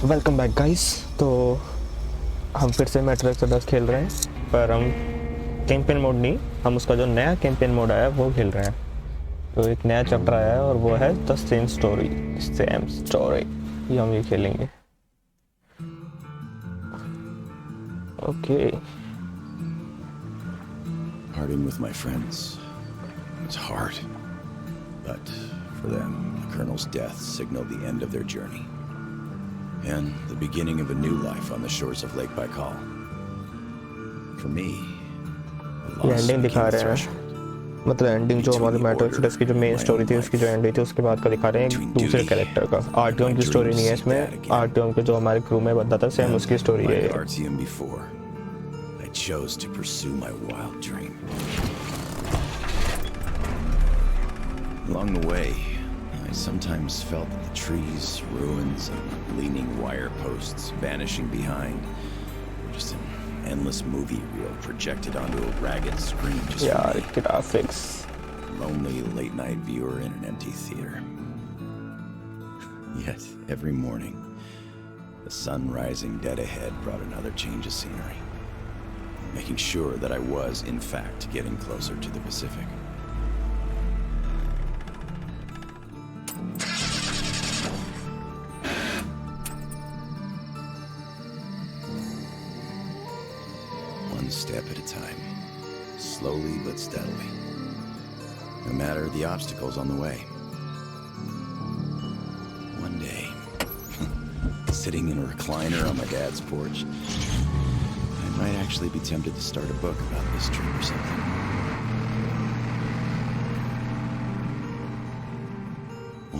Welcome back guys. तो हम फिर से मेट्रो एक्सोडस खेल रहे हैं, पर हम कैंपेन मोड नहीं, हम उसका जो नया कैंपेन मोड आया है वो खेल रहे हैं। तो एक नया चैप्टर आया है और वो है द सेम स्टोरी। ये हम ये खेलेंगे। Okay. Parting with my friends was hard, but for them, the Colonel's death signaled the end of their journey and the beginning of a new life on the shores of Lake Baikal. For me, the loss ending दिखा became a रहे हैं, threshold. मतलब ending जो हमारे metro exodus की जो main story थी उसकी जो एंड हुई थी उसके बाद का दिखा रहे हैं एक दूसरे कैरेक्टर का। आर्टियम की स्टोरी नहीं है इसमें, आर्टियम के जो हमारे क्रू में बंदा था सेम उसकी स्टोरी है। Like Artyom before, I chose to pursue my wild dream. Along the way, I sometimes felt that the trees, ruins, and leaning wire posts vanishing behind were just an endless movie reel projected onto a ragged screen just for me. Graphics. Lonely late-night viewer in an empty theater. Yet, every morning, the sun rising dead ahead brought another change of scenery, making sure that I was, in fact, getting closer to the Pacific. One step at a time, slowly but steadily, no matter the obstacles on the way. One day, sitting in a recliner on my dad's porch, I might actually be tempted to start a book about this trip or something.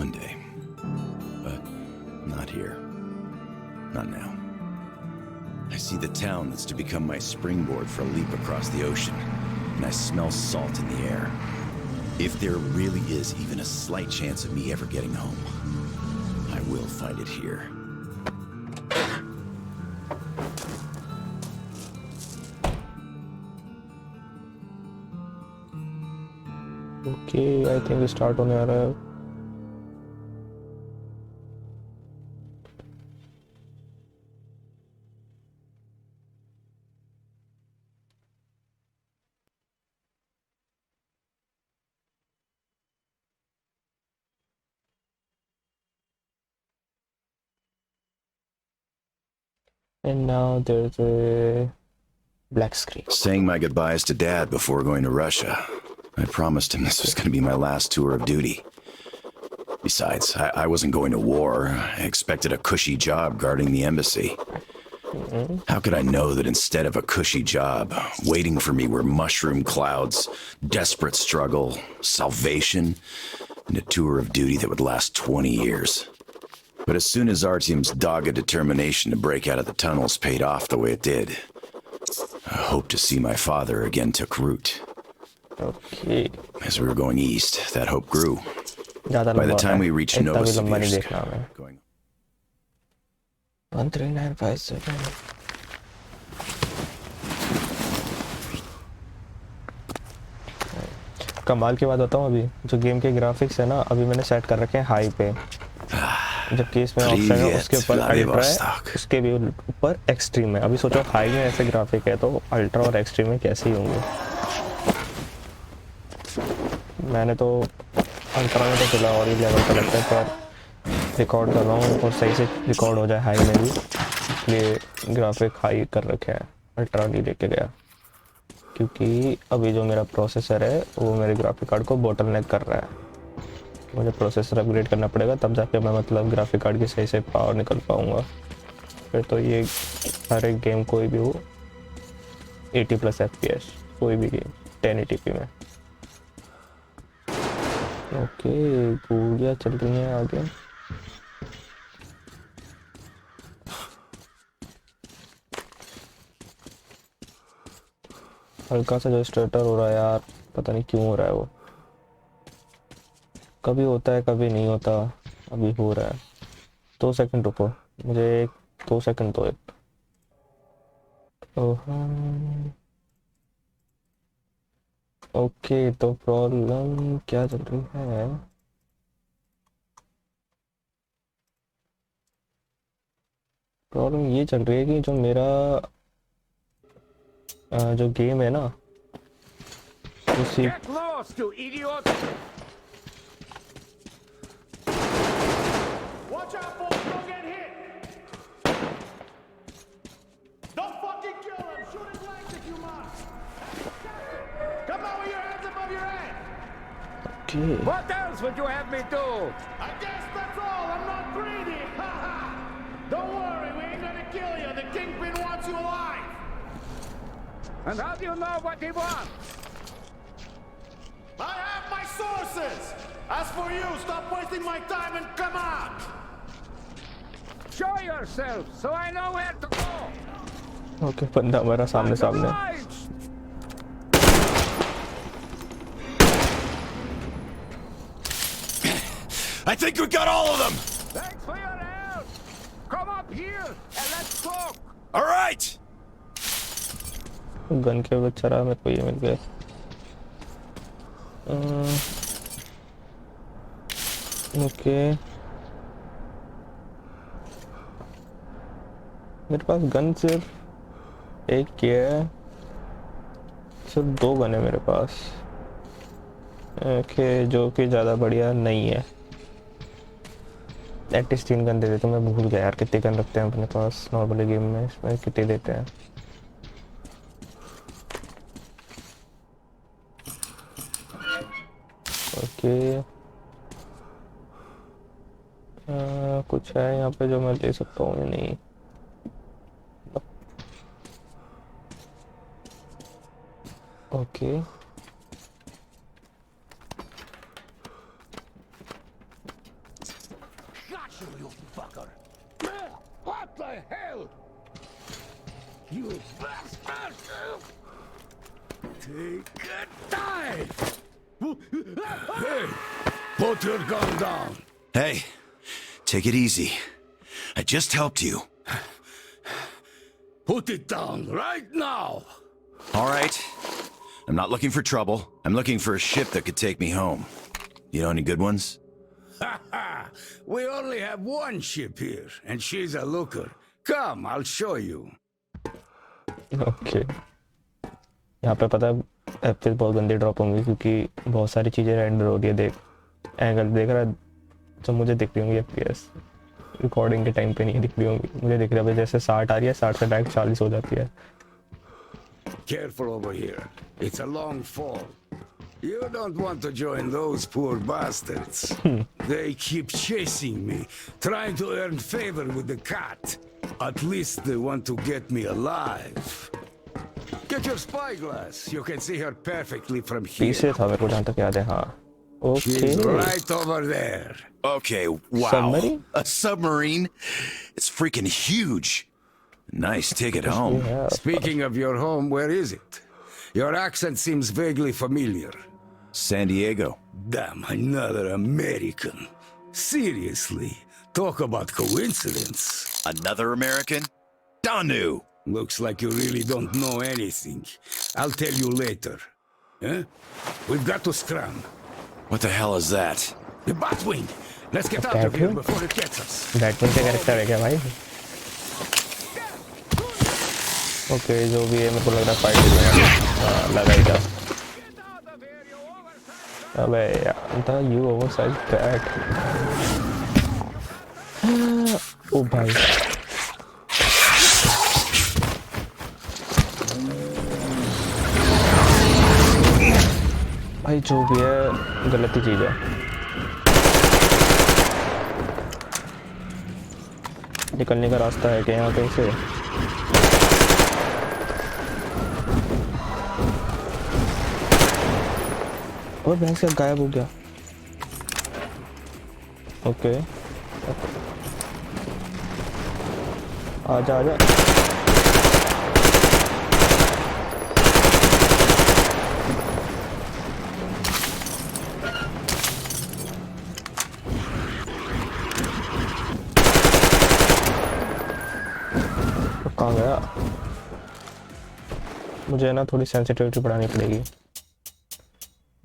One day, but not here, not now. I see the town that's to become my springboard for a leap across the ocean, and I smell salt in the air. If there really is even a slight chance of me ever getting home, I will find it here. Okay, I think start होने आ रहा है। And now there's a black screen. Saying my goodbyes to Dad before going to Russia. I promised him this was going to be my last tour of duty. Besides, I wasn't going to war. I expected a cushy job guarding the embassy. How could I know that instead of a cushy job, waiting for me were mushroom clouds, desperate struggle, salvation, and a tour of duty that would last 20 years? But as soon as Artyom's dogged determination to break out of the tunnels paid off the way it did, a hope to see my father again took root. Okay. As we were going east, that hope grew. By the time we reached Novosibirsk, going 13957. कमाल की बात बताऊं, अभी जो game के graphics है ना, अभी मैंने सेट कर रखे हैं हाई पे, जबकि इसमें ऑप्शन है उसके ऊपर अल्ट्रा है, उसके भी ऊपर एक्सट्रीम है। अभी सोचो हाई में ऐसे ग्राफिक है तो अल्ट्रा और एक्सट्रीम में कैसे ही होंगे। मैंने तो अल्ट्रा में तो चला और ही लेवल का लगता है, पर रिकॉर्ड कर रहा हूँ और सही से रिकॉर्ड हो जाए हाई में भी, इसलिए ग्राफिक हाई कर रखे हैं, अल्ट्रा नहीं लेके गया, क्योंकि अभी जो मेरा प्रोसेसर है वो मेरे ग्राफिक कार्ड को बोटलनेक कर रहा है। मुझे प्रोसेसर अपग्रेड करना पड़ेगा, तब जाके मैं मतलब ग्राफिक कार्ड की सही से पावर निकल पाऊँगा। फिर तो ये हर एक गेम कोई भी हो 80+ FPS, कोई भी गेम 1080p में। ओके, गोलियाँ चल रही हैं आगे। हल्का सा जो स्टार्टर हो रहा है यार, पता नहीं क्यों हो रहा है वो, कभी होता है कभी नहीं होता, अभी हो रहा है। 2 सेकंड रुको, मुझे 2 सेकंड दो एक। ओके, तो प्रॉब्लम क्या चल रही है? प्रॉब्लम ये चल रही है कि जो मेरा जो गेम है ना उसी Get lost, you idiot! Watch out, folks! Don't get hit! Don't fucking kill him! Shoot his legs if you must! Come on with your hands above your head! Okay What else would you have me do? I guess that's all! I'm not greedy! Ha ha! Don't worry, we ain't gonna kill you! The Kingpin wants you alive! And how do you know what he wants? I have my sources! As for you, stop wasting my time and come out! Show yourself, so I know where to go! Okay बंदा हमारा सामने सामने Obliged! I think we got all of them! Thanks for your help! Come up here and let's talk! All right! Gun के बच्चा रहा मेरे को ये मिल गया ओके मेरे पास गन सिर्फ एक ही है सिर्फ 2 गन है मेरे पास ओके जो कि ज़्यादा बढ़िया नहीं है एटलीस्ट 3 गन दे देते मैं भूल गया यार कितने गन रखते हैं अपने पास नॉर्मली गेम में इसमें कितने देते हैं ओके कुछ है यहाँ पे जो मैं ले सकता हूँ या नहीं okay Got you, you fucker! What the hell? You bastard! Take a dive! Hey! Put your gun down! Hey, take it easy. I just helped you. Put it down right now! All right. I'm not looking for trouble. I'm looking for a ship that could take me home. You know any good ones? Ha ha! We only have one ship here, and she's a looker. Come, I'll show you. Okay यहाँ पे पता है FPS बहुत गंदी drop होंगी क्योंकि बहुत सारी चीज़ें रेंडर हो रही है देख एंगल देख रहा है जो मुझे दिख रही होंगी एफपीएस रिकॉर्डिंग के टाइम पे नहीं दिख रही होंगी मुझे दिख रहा है जैसे 60 आ रही है 60 से डायरेक्ट 40 हो जाती है Careful over here. It's a long fall. You don't want to join those poor bastards. They keep chasing me, trying to earn favor with the cat. At least they want to get me alive. Get your spyglass. You can see her perfectly from here. पीछे था मेरे को जहाँ तक याद है हाँ She's okay right over there. Okay, wow. Submarine? A submarine? It's freaking huge. Nice ticket home. yeah Speaking of your home, where is it? Your accent seems vaguely familiar. San Diego. Damn, another American. Seriously, talk about coincidence. Another American? Danu. Looks like you really don't know anything. I'll tell you later. Huh? We've got to scram. What the hell is that? The Batwing! Let's get out of here Batwing? before it gets us. Batman का character है क्या भाई okay जो भी है मेरे को लग रहा है फाइट लगा ही था अबे यार था यू ओवरसाइज बैट ओ भाई भाई जो भी है गलत ही चीज़ है निकलने का रास्ता है क्या यहाँ कहीं से और भैंस का गायब हो गया ओके आजा आजा कहाँ गया मुझे ना थोड़ी सेंसिटिविटी बढ़ानी पड़ेगी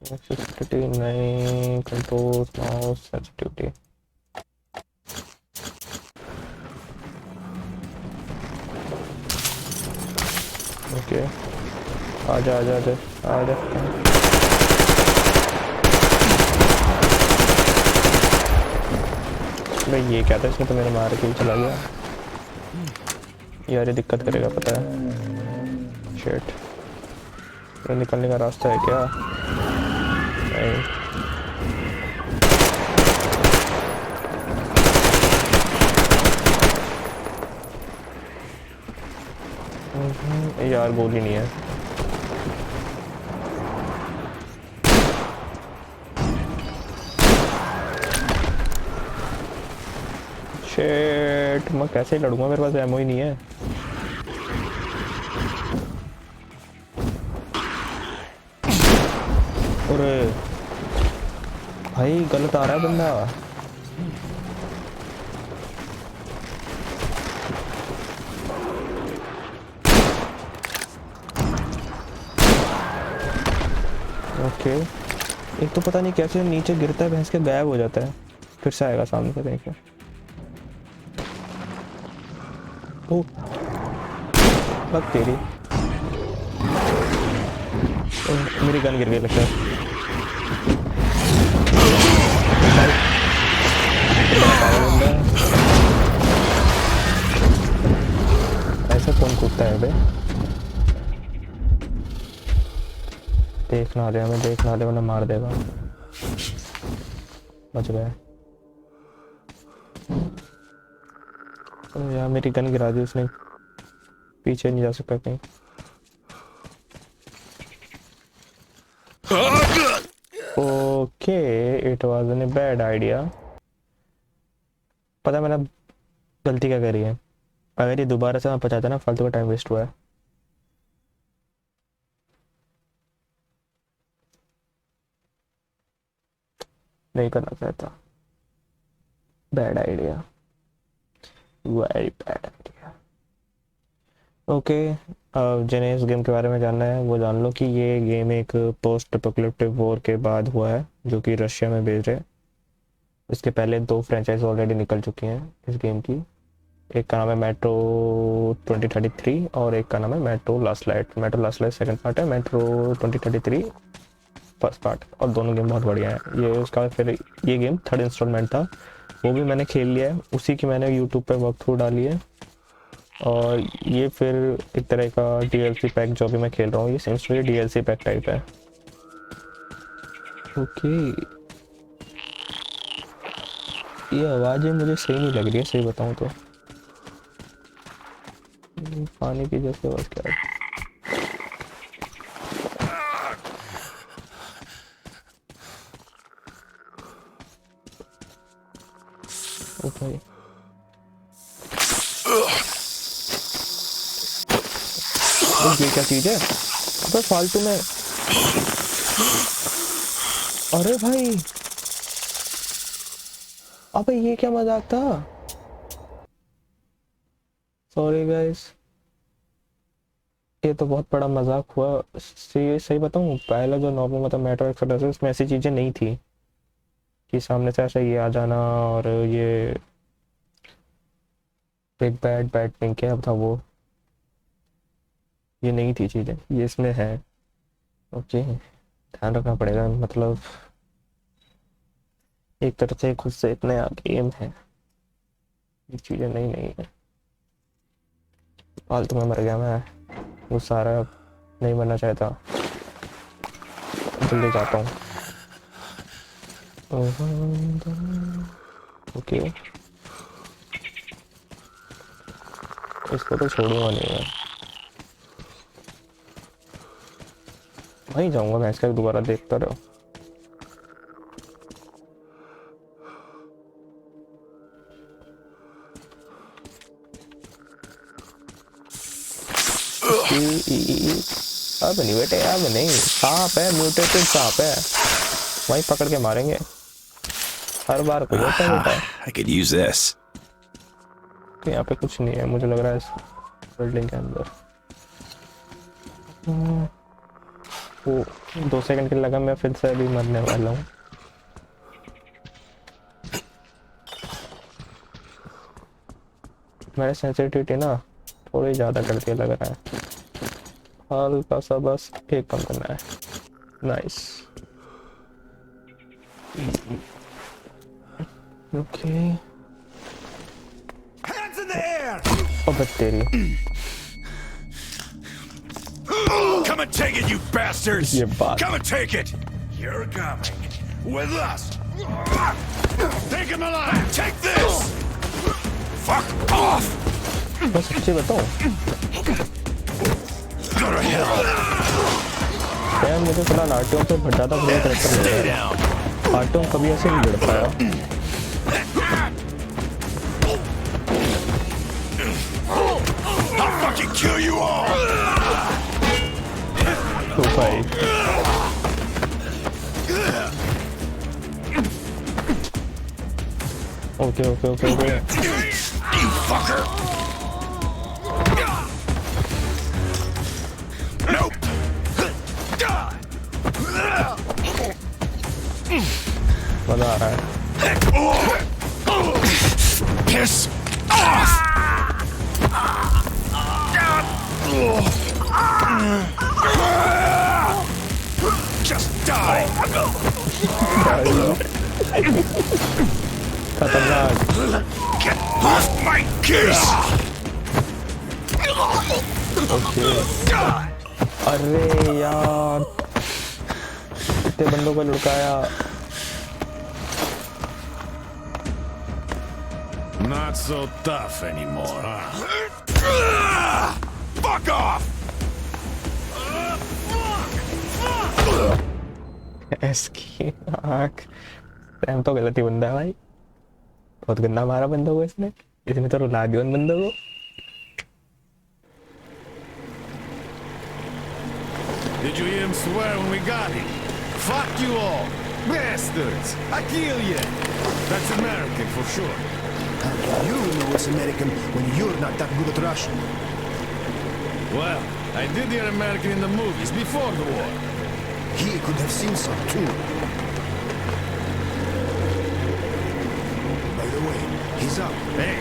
सेंसिटिविटी नहीं कंट्रोल माउस सेंसिटिविटी ओके आजा आजा आजा आजा। भाई ये क्या था, इसने तो मेरे मार के ही चला गया यार, ये दिक्कत करेगा पता है। शिट, तो निकलने का रास्ता है क्या? नहीं। यार गोली नहीं है। शिट, मैं कैसे लड़ूंगा, मेरे पास एमो ही नहीं है। अरे भाई गलत आ रहा है बंदा। ओके एक तो पता नहीं कैसे नीचे गिरता है भैंस के, गायब हो जाता है, फिर से आएगा सामने से देख के। ओ बक तेरी, मेरी गन गिर गई लगता है। ऐसा कौन कूदता है बे? देखना दे हमें, देखना दे वरना मार देगा। बच गया। यार मेरी गन गिरा दी उसने, पीछे नहीं जा सकता कहीं। Okay it was an bad idea. पता है मैंने गलती क्या करी है? अगर ये दोबारा से मैं पहुंचाता ना, फालतू का टाइम वेस्ट हुआ है। नहीं करना चाहता, bad idea, very bad idea. Okay जिन्हें इस गेम के बारे में जानना है वो जान लो कि ये गेम एक पोस्ट एपोकलिप्टिक वॉर के बाद हुआ है, जो कि रशिया में बेस्ड है। इसके पहले 2 फ्रेंचाइज ऑलरेडी निकल चुकी हैं इस गेम की। एक का नाम है मेट्रो 2033 और एक का नाम है metro last light. Metro last light second part है, मेट्रो 2033 फर्स्ट पार्ट, और दोनों गेम बहुत बढ़िया है। ये उसका फिर ये गेम 3rd इंस्टॉलमेंट था, वो भी मैंने खेल लिया है, उसी की मैंने यूट्यूब पे वॉक थ्रू डाली है। और ये फिर एक तरह का DLC पैक जो भी मैं खेल रहा हूँ, ये सेंसुरी DLC पैक टाइप है। ओके ये आवाज़ें मुझे सही नहीं लग रही है, सही बताऊँ तो। पानी की जैसे बस क्या है। भाई ये क्या चीज है? अबे फालतू में, अरे भाई अबे ये क्या मजाक था? सॉरी गाइस, ये तो बहुत बड़ा मजाक हुआ। सही बताऊं, पहला जो नॉर्मल मतलब मेट्रो एक्सोडस उसमें ऐसी चीजें नहीं थी कि सामने से ऐसा ये आ जाना और ये बिग बैड बैड थिंग क्या था वो, ये नहीं थी चीजें, ये इसमें है। ओके ध्यान रखना पड़ेगा, मतलब एक तरह से खुद से इतने गेम है, ये चीजें नहीं है। फालतू में मर गया मैं, वो सारा नहीं मरना चाहता, जल्दी जाता हूँ। ओके इसको तो छोड़ूंगा नहीं मैं, वहीं जाऊंगा मैं, इसका दोबारा देखता रहो। अब नहीं बेटे, अब नहीं, सांप है, म्यूटेटेड सांप है, वहीं पकड़ के मारेंगे, हर बार कोई होता है बेटा। I could use this. तो यहाँ पे कुछ नहीं है मुझे लग रहा है इस बिल्डिंग के अंदर। वो 2 सेकंड के लगा, मैं फिर से अभी मरने वाला हूँ। मेरा सेंसिटिविटी ना थोड़ी ज़्यादा करके लग रहा है। हल्का सा बस एक कम करना है। Nice. Okay. Hands in the air! अब तेरी Come and take it, you bastards! ये बात Come and take it! You're coming with us! Take him alive! Take this! Fuck off! मैं सच्ची बताऊं, Go to hell! यार मुझे फिलहाल आर्टियम पे बहुत ज़्यादा बढ़िया करेक्टर लग Stay रहा down! है। आर्टियम कभी ऐसे नहीं लड़ पाया। I'll fucking kill you all! तो भाई okay okay okay okay. You fucker! Nope! मजा आ रहा है। Piss off! Just die! खतरनाक। Get off my case! Okay. अरे यार इतने बंदों को लुकाया। Not so tough anymore, huh? Fuck off! इसकी आँख सैम तो गलत ही बंदा है भाई। बहुत गंदा मारा बंदों को इसने तो रुला दिया उन बंदों को। Did you hear him swear when we got him? Fuck you all! Bastards! I kill you! That's American for sure. How do you know it's American when you're not that good at Russian? Well, I did hear American in the movies before the war. He could have seen some too. By the way, he's up. Hey,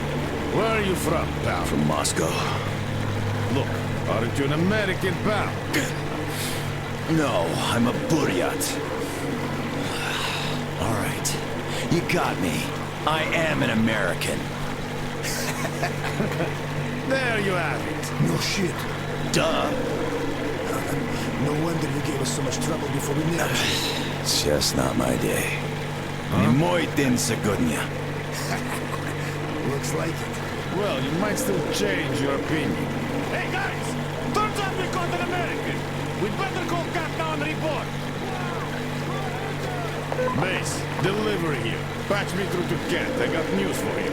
where are you from, pal? From Moscow. Look, aren't you an American, pal? No, I'm a Buryat. All right, you got me. I am an American. There you have it. No shit. Duh. No wonder you gave us so much trouble before we met. It's just not my day. Не мой день сегодня. Looks like it. Well, you might still change your opinion. Hey, guys! Turns out we caught an American! We'd better call Captain and report! Mace, delivery here. Patch me through to Kent. I got news for you.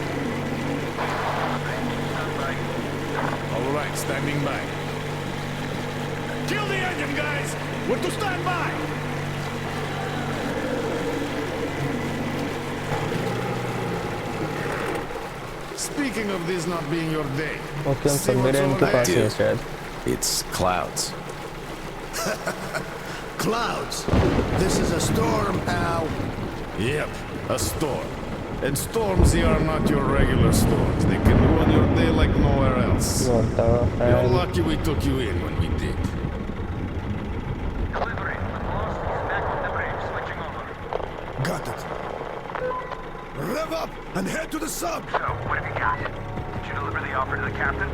All right, standing by. Kill the engine, guys! We're to stand by! Speaking of this not being your day, okay हम see सब what's मेरे over इनके there? पास ही है शायद। It's clouds. Clouds. This is a storm, pal. Yep, a storm. And storms here are not your regular storms. They can ruin your day like nowhere else. What the You're hell? lucky we took you in when we did. Delivery. Lost. Back on the bridge. Switching over. Got it. Rev up and head to the sub. So, what have you got? Did you deliver the offer to the captain?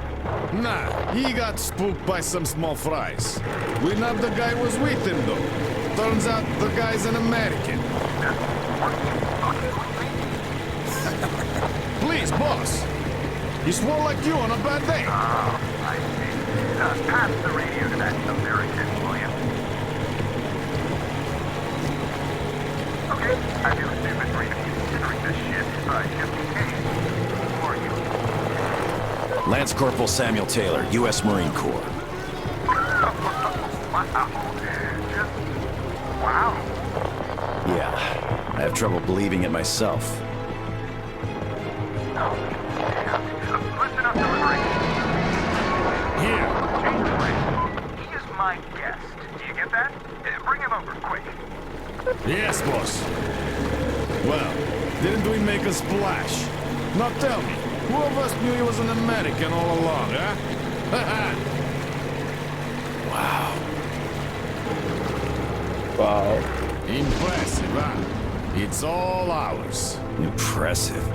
Nah, he got spooked by some small fries. We nabbed the guy who was with him, though. Turns out the guy's an American. Please, boss. He swore like you on a bad day. I see. Pass the radio to that American, will you? Okay, I feel stupid for even considering this shit, but just in case, who are you? Lance Corporal Samuel Taylor, U.S. Marine Corps. Wow. Just... wow. Yeah, I have trouble believing it myself. Oh, damn. Listen up, delivery. Here. Change the plan. He is my guest. Do you get that? Bring him over, quick. Yes, boss. Well, didn't we make a splash? Now tell me, who of us knew he was an American all along, huh? Wow. Impressive, huh? It's all ours. Impressive.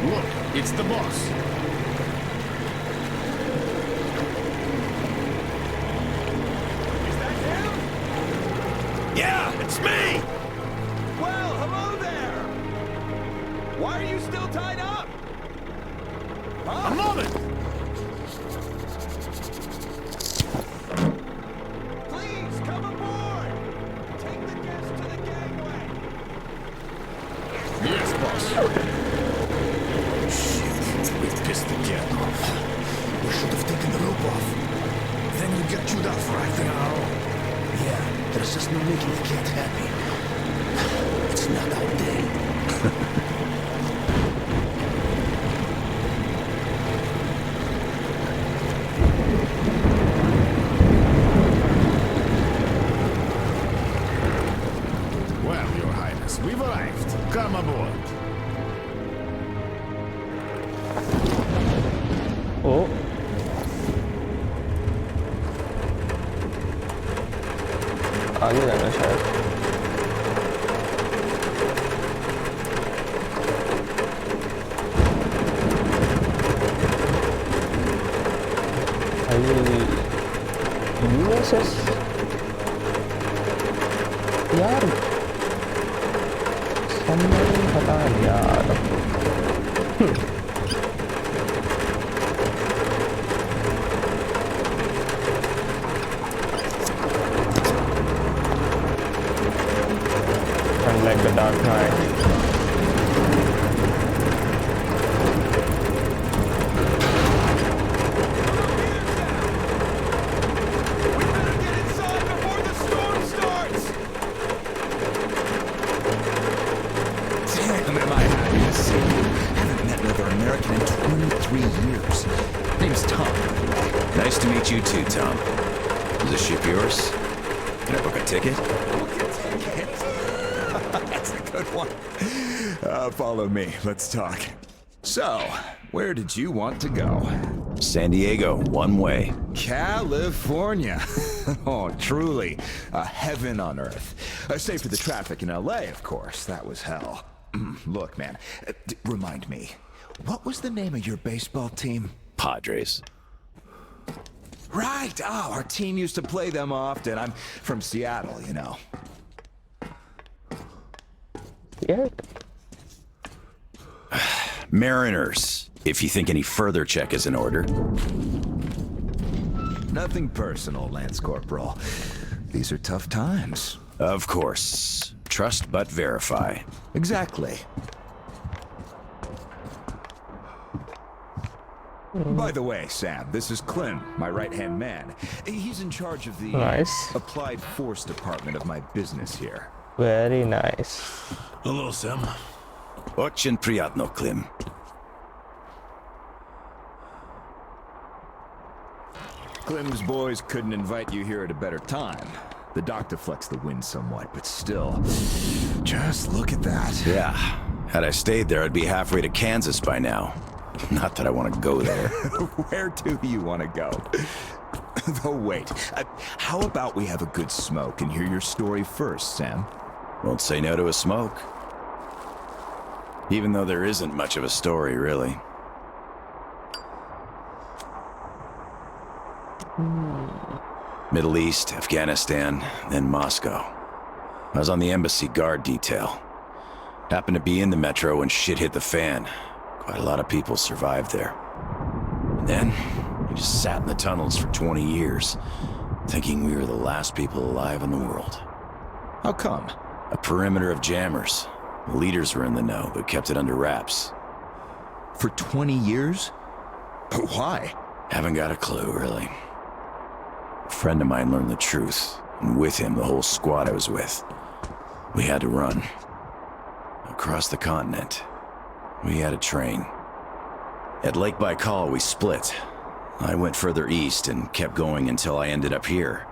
Look, it's the boss. Is that him? Yeah, it's me! Well, hello there! Why are you still tied up? Huh? A moment! Please, come aboard! Take the guests to the gangway! Yes, boss. Shit, we pissed the cat off. We should have taken the rope off. Then we'd get chewed out for acting on our own. Yeah, there's just no making the cat happy. It's not our day. Well, Your Highness, we've arrived. Come aboard. Oh. आगे जाना शायद. USS यार submarine पता नहीं यार. Unlike the Dark Knight. We better get inside before the storm starts! Damn, am I happy to see you. Haven't met another American in 23 years. Name's Tom. Nice to meet you too, Tom. Is this ship yours? Can I book a ticket? That's a good one. Follow me. Let's talk. So, where did you want to go? San Diego, one way. California. Oh, truly a heaven on earth. Save for the traffic in LA, of course. That was hell. Look, man, remind me, what was the name of your baseball team? Padres. Right. Oh, our team used to play them often. I'm from Seattle, you know. Yeah. Mariners, if you think any further check is in order. Nothing personal, Lance Corporal. These are tough times. Of course. Trust but verify. Exactly. By the way, Sam, this is Clem, my right-hand man. He's in charge of the Nice. Applied Force department of my business here. Very nice. Hello, Sam. Очень приятно, Klim. Clem's boys couldn't invite you here at a better time. The doctor flexed the wind somewhat, but still, just look at that. Yeah. Had I stayed there, I'd be halfway to Kansas by now. Not that I want to go there. Where do you want to go? Though wait, how about we have a good smoke and hear your story first, Sam? Won't say no to a smoke. Even though there isn't much of a story, really. Middle East, Afghanistan, then Moscow. I was on the embassy guard detail. Happened to be in the metro when shit hit the fan. Quite a lot of people survived there. And then, we just sat in the tunnels for 20 years, thinking we were the last people alive in the world. How come? A perimeter of jammers. The leaders were in the know, but kept it under wraps. For 20 years? Why? Haven't got a clue, really. A friend of mine learned the truth, and with him, the whole squad I was with. We had to run. Across the continent. We had a train. At Lake Baikal, we split. I went further east and kept going until I ended up here.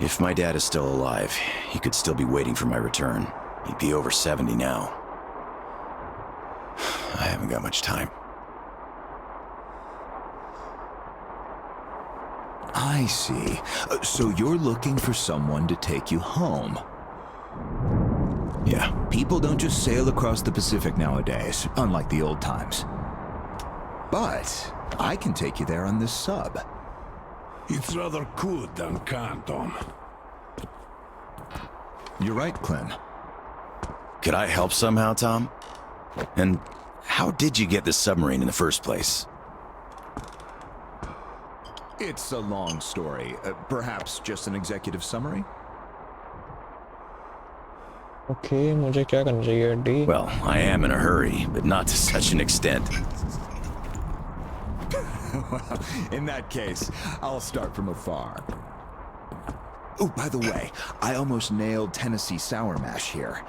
If my dad is still alive, he could still be waiting for my return. He'd be over 70 now. I haven't got much time. I see. So you're looking for someone to take you home. Yeah. People don't just sail across the Pacific nowadays, unlike the old times. But I can take you there on this sub. It's rather could than can, Tom. You're right, Clem. Could I help somehow, Tom? And how did you get this submarine in the first place? It's a long story. Perhaps just an executive summary? Okay, मुझे क्या करना चाहिए D? Well, I am in a hurry, but not to such an extent. Well, in that case, I'll start from afar. Oh, by the way, I almost nailed Tennessee sour mash here.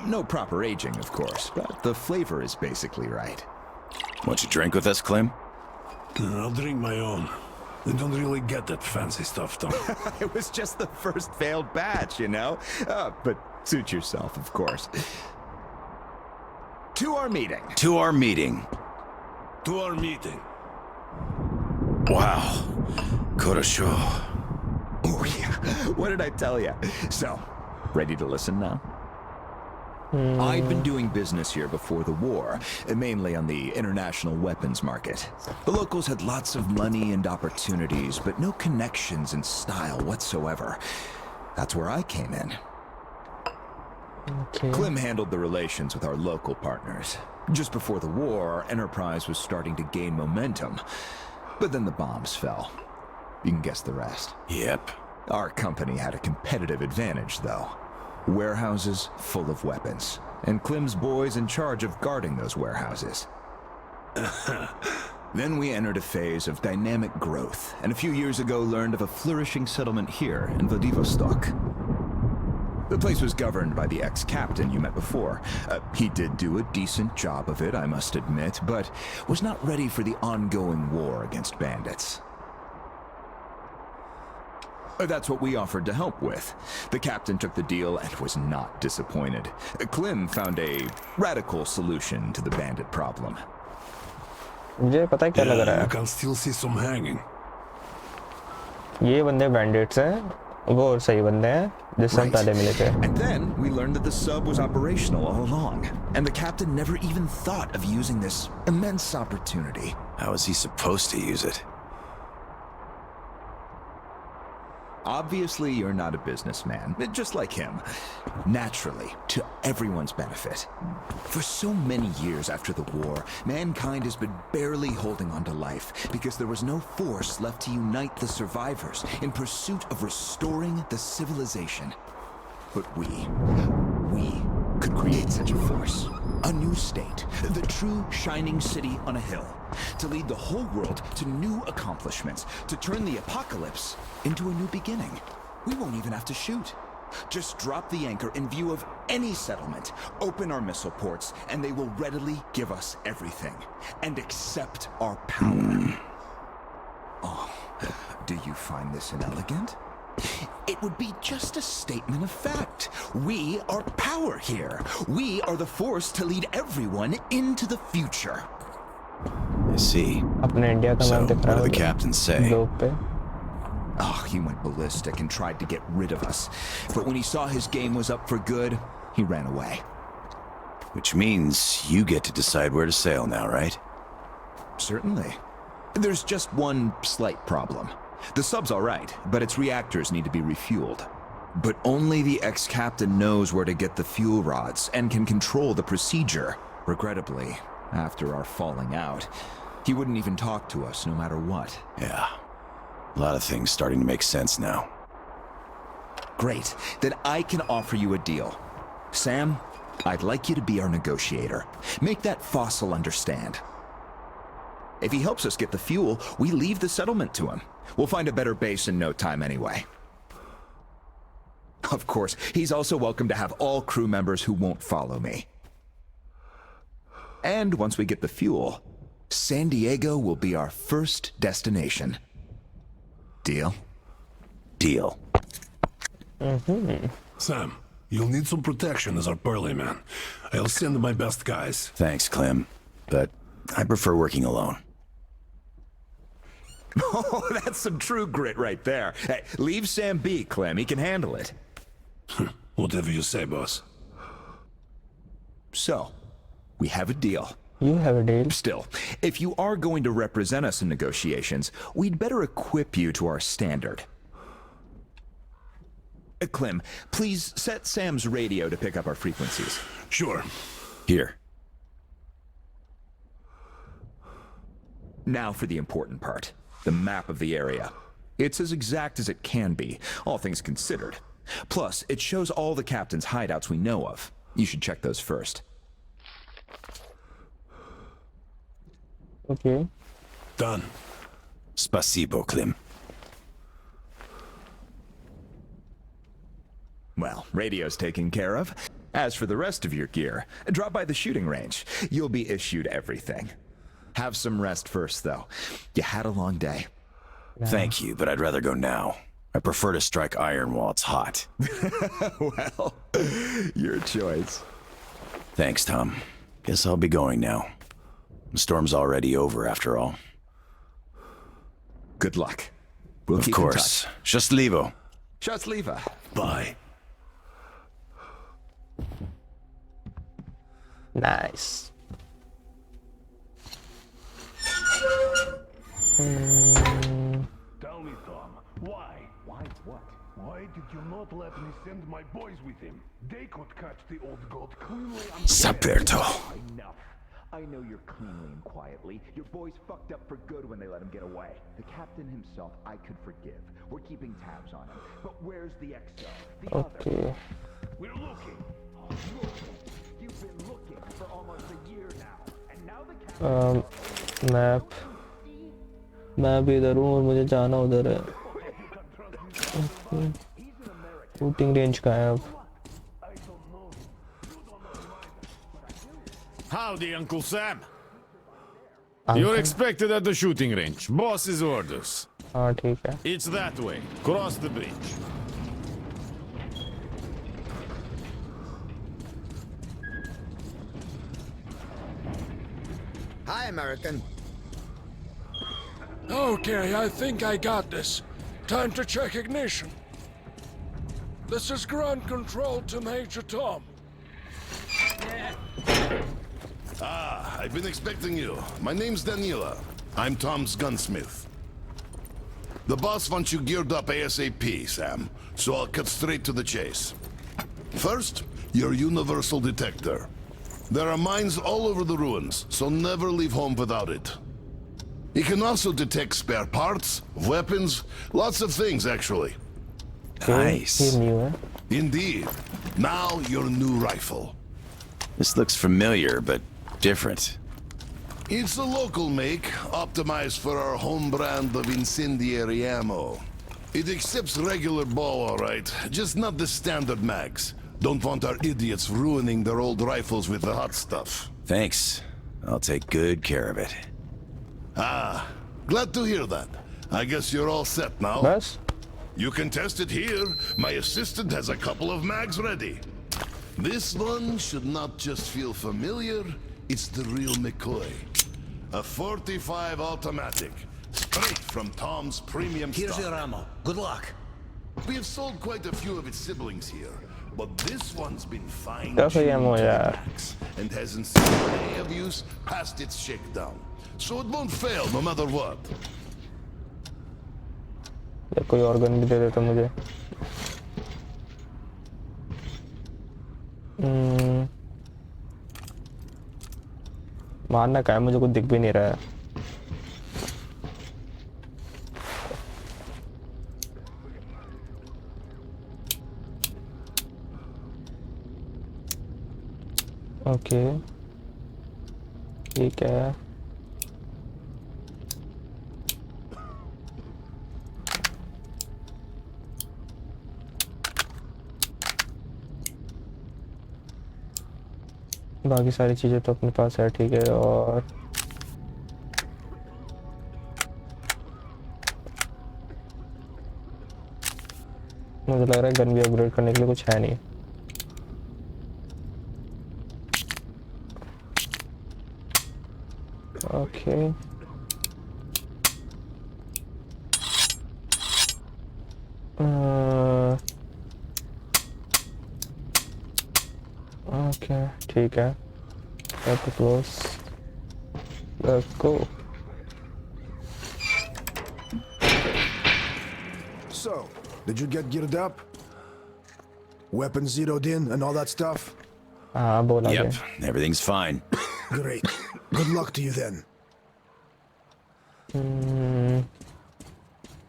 No proper aging, of course, but the flavor is basically right. Want you drink with us, Clem? I'll drink my own. I don't really get that fancy stuff, Tom. It was just the first failed batch, you know? But suit yourself, of course. To our meeting. To our meeting. To our meeting. Wow. Korosho. Oh, yeah. What did I tell you? So, ready to listen now? I'd been doing business here before the war, mainly on the international weapons market. The locals had lots of money and opportunities, but no connections and style whatsoever. That's where I came in. Okay. Clem handled the relations with our local partners. Just before the war, our enterprise was starting to gain momentum. But then the bombs fell. You can guess the rest. Yep. Our company had a competitive advantage, though. Warehouses full of weapons, and Clem's boys in charge of guarding those warehouses. Then we entered a phase of dynamic growth, and a few years ago learned of a flourishing settlement here in Vladivostok. The place was governed by the ex-captain you met before. He did do a decent job of it, I must admit, but was not ready for the ongoing war against bandits. That's what we offered to help with. The captain took the deal and was not disappointed. Clem found a radical solution to the bandit problem. मुझे पता है क्या लग रहा You है can still see some hanging. ये बंदे bandits हैं वो और सही बंदे हैं जिससे हम पहले मिले थे And then we learned that the sub was operational all along, and the captain never even thought of using this immense opportunity. How is he supposed to use it? Obviously, you're not a businessman, just like him. Naturally, to everyone's benefit. For so many years after the war, mankind has been barely holding on to life because there was no force left to unite the survivors in pursuit of restoring the civilization. But we could create such a force. A new state, the true shining city on a hill, to lead the whole world to new accomplishments, to turn the apocalypse into a new beginning. We won't even have to shoot. Just drop the anchor in view of any settlement, open our missile ports, and they will readily give us everything, and accept our power. Oh, do you find this inelegant? It would be just a statement of fact. We are power here. We are the force to lead everyone into the future. I see. अपने India का So, map दिख what रहा did है the captain say? Globe पे Oh, he went ballistic and tried to get rid of us. But when he saw his game was up for good, he ran away. Which means you get to decide where to sail now, right? Certainly. There's just one slight problem. The sub's all right, but its reactors need to be refueled. But only the ex-captain knows where to get the fuel rods and can control the procedure. Regrettably, after our falling out, he wouldn't even talk to us no matter what. Yeah. A lot of things starting to make sense now. Great. Then I can offer you a deal. Sam, I'd like you to be our negotiator. Make that fossil understand. If he helps us get the fuel, we leave the settlement to him. We'll find a better base in no time anyway. Of course, he's also welcome to have all crew members who won't follow me. And once we get the fuel, San Diego will be our first destination. Deal? Deal. Sam, you'll need some protection as our burly man. I'll send my best guys. Thanks, Clem, but I prefer working alone. Oh, that's some true grit right there. Hey, leave Sam be, Clem. He can handle it. Whatever you say, boss. So, we have a deal. You have a deal. Still, if you are going to represent us in negotiations, we'd better equip you to our standard. Clem, please set Sam's radio to pick up our frequencies. Sure. Here. Now for the important part. The map of the area. It's as exact as it can be, all things considered. Plus, it shows all the captain's hideouts we know of. You should check those first. Okay. Done. Spasibo, Clem. Well, radio's taken care of. As for the rest of your gear, drop by the shooting range. You'll be issued everything. Have some rest first, though. You had a long day. Thank you, but I'd rather go now. I prefer to strike iron while it's hot. Well, your choice. Thanks, Tom. Guess I'll be going now. The storm's already over, after all. Good luck. We'll Of keep course. in touch. Счастливо. Счастливо. Bye. Nice. Tell me, Tom, why? Why what? Why did you not let me send my boys with him? They could catch the old goat cleanly and Saperto. Enough. I know you're cleanly and quietly. Your boys fucked up for good when they let him get away. The captain himself, I could forgive. We're keeping tabs on him. But where's the XO? The other? Okay. We're looking. You've been looking for almost a year now. And now the captain... map मैं भी इधर हूँ और मुझे जाना उधर है. Shooting range का है अब. Howdy, Uncle Sam. You're expected at the shooting range. Boss's orders. हाँ ठीक है. It's that way. Cross the bridge. Hi, American. Okay, I think I got this. Time to check ignition. This is ground control to Major Tom. I've been expecting you. My name's Danila. I'm Tom's gunsmith. The boss wants you geared up ASAP, Sam, so I'll cut straight to the chase. First, your universal detector. There are mines all over the ruins, so never leave home without it. It can also detect spare parts, weapons, lots of things, actually. Nice. ये new है. Indeed. Now, your new rifle. This looks familiar, but different. It's a local make, optimized for our home brand of incendiary ammo. It accepts regular ball, all right, just not the standard mags. Don't want our idiots ruining their old rifles with the hot stuff. Thanks. I'll take good care of it. Ah, glad to hear that. I guess you're all set now. बस. You can test it here. My assistant has a couple of mags ready. This one should not just feel familiar, it's the real McCoy. A 45 automatic, straight from Tom's premium Here's stock. your ammo. Good luck. We have sold quite a few of its siblings here, but this one's been fine Kafa ammo, yeah. and hasn't seen a day of use past its shakedown. So it won't fail no matter what. या कोई और gun भी दे देता मुझे. मारना क्या है, मुझे कुछ दिख भी नहीं रहा है. ओके ठीक है. बाकी सारी चीज़ें तो अपने पास है. ठीक है. और मुझे लग रहा है गन भी अपग्रेड करने के लिए कुछ है नहीं। ओके ओके ठीक है, close, let's go. So, did you get geared up? Weapons zeroed in and all that stuff? हाँ बोला Yep, everything's fine. Great. Good luck to you then.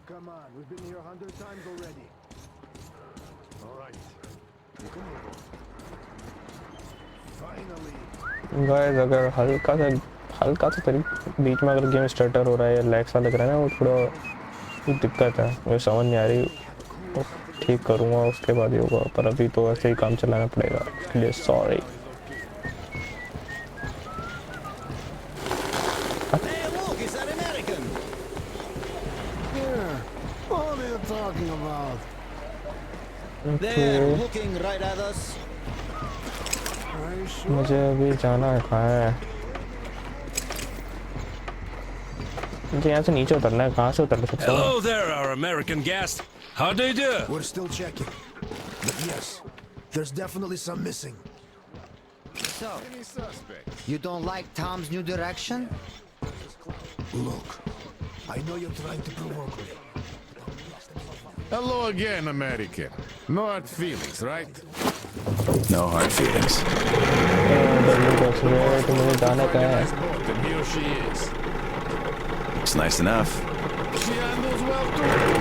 Come on, we've been here 100 times already. All right. You can move. Finally. Guys अगर हल्का सा तेरे बीच में अगर game starter हो रहा है या लैग सा लग रहा है ना, वो थोड़ा दिक्कत है, मुझे समझ नहीं आ रही, वो ठीक करूँगा उसके बाद ही होगा, पर अभी तो ऐसे ही काम चलाना पड़ेगा, इसलिए sorry. Hey, look, is that American? Yeah. What are you talking about? They're looking right at us. मुझे अभी जाना है, कहाँ है मुझे? यहाँ से नीचे उतरना है, कहाँ से उतर सकता हूँ? Hello there, our American guest. How do you do? We're still checking. But yes, there's definitely some missing. So, you don't like Tom's new direction? Look, I know you're trying to provoke me. Hello again, American. No hard feelings, right? No hard feelings. तो मुझे जाना कहाँ है? And here she is. It's nice enough. She handles well too.